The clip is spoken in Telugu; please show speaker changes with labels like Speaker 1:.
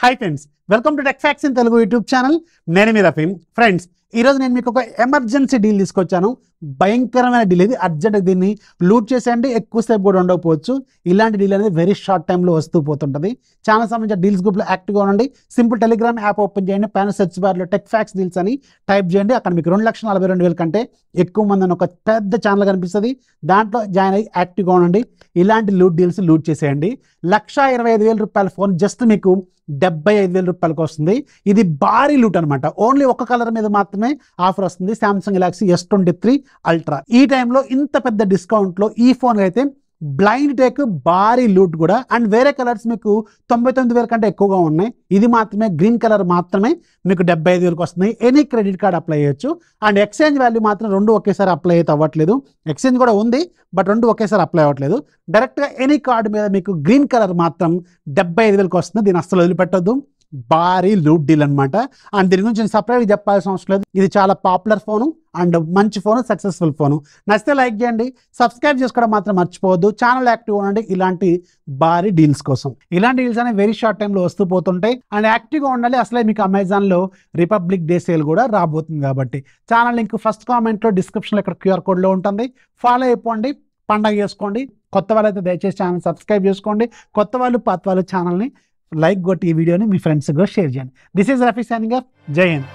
Speaker 1: Hi friends, welcome to tech facts in Telugu YouTube channel. నేను మీ రఫీమ్. ఫ్రెండ్స్, ఈరోజు నేను మీకు ఒక ఎమర్జెన్సీ డీల్ తీసుకొచ్చాను. భయంకరమైన డీల్ ఇది. అర్జెంట్గా దీన్ని లూట్ చేసేయండి. ఎక్కువసేపు కూడా ఉండకపోవచ్చు. ఇలాంటి డీల్ అనేది వెరీ షార్ట్ టైంలో వస్తూ పోతుంటుంది. ఛానల్ సంబంధించిన డీల్స్ గ్రూప్లో యాక్టివ్గా ఉండండి. సింపుల్ టెలిగ్రామ్ యాప్ ఓపెన్ చేయండి. పైన సెర్చ్ బార్లో టెక్ ఫ్యాక్ట్స్ డీల్స్ అని టైప్ చేయండి. అక్కడ మీకు 2,42,000 కంటే ఎక్కువ మంది అని ఒక పెద్ద ఛానల్ కనిపిస్తుంది. దాంట్లో జాయిన్ అయ్యి యాక్టివ్గా ఉండండి. ఇలాంటి లూట్ డీల్స్ లూట్ చేసేయండి. 1,25,000 రూపాయల ఫోన్ జస్ట్ మీకు 75,000 రూపాయలకు వస్తుంది. ఇది భారీ లూట్ అనమాట. ఓన్లీ ఒక కలర్ మీద మాత్రమే ఆఫర్ వస్తుంది. Samsung Galaxy S23 ultra. ఈ టైంలో ఇంత పెద్ద డిస్కౌంట్లో ఈ ఫోన్ అయితే బ్లైండ్ టేక్ భారీ లూట్ కూడా. అండ్ వేరే కలర్స్ మీకు 99,000 కంటే ఎక్కువగా ఉన్నాయి. ఇది మాత్రమే గ్రీన్ కలర్ మాత్రమే మీకు 75,000కి వస్తుంది. ఎనీ క్రెడిట్ కార్డ్ అప్లై చేయొచ్చు. అండ్ ఎక్స్చేంజ్ వాల్యూ మాత్రం రెండు ఒకేసారి అప్లై అయితే అవ్వట్లేదు. ఎక్స్చేంజ్ కూడా ఉంది, బట్ రెండు ఒకేసారి అప్లై అవ్వట్లేదు. డైరెక్ట్గా ఎనీ కార్డు మీద మీకు గ్రీన్ కలర్ మాత్రం 75,000కి వస్తుంది. దీన్ని అస్సలు వదిలిపెట్టొద్దు. భారీ లూట్ డీల్ అనమాట. అండ్ దీని గురించి నేను సపరేట్గా చెప్పాల్సిన అవసరం లేదు. ఇది చాలా పాపులర్ ఫోను అండ్ మంచి ఫోను, సక్సెస్ఫుల్ ఫోను. నచ్చితే లైక్ చేయండి, సబ్స్క్రైబ్ చేసుకోవడం మాత్రం మర్చిపోవద్దు. ఛానల్ యాక్టివ్ ఉండండి ఇలాంటి భారీ డీల్స్ కోసం. ఇలాంటి డీల్స్ అనేవి వెరీ షార్ట్ టైంలో వస్తూ పోతుంటాయి. అండ్ యాక్టివ్గా ఉండాలి. అసలే మీకు అమెజాన్లో రిపబ్లిక్ డే సేల్ కూడా రాబోతుంది కాబట్టి ఛానల్ లింక్ ఫస్ట్ కామెంట్లో, డిస్క్రిప్షన్లో ఇక్కడ QR కోడ్లో ఉంటుంది. ఫాలో అయిపోండి, పండగ చేసుకోండి. కొత్త వాళ్ళైతే దయచేసి ఛానల్ సబ్స్క్రైబ్ చేసుకోండి. కొత్త వాళ్ళు, పాత వాళ్ళు ఛానల్ని లైక్ కొట్టి ఈ వీడియోని మీ ఫ్రెండ్స్కి షేర్ చేయండి. This is Rafi signing off. జై హింద్.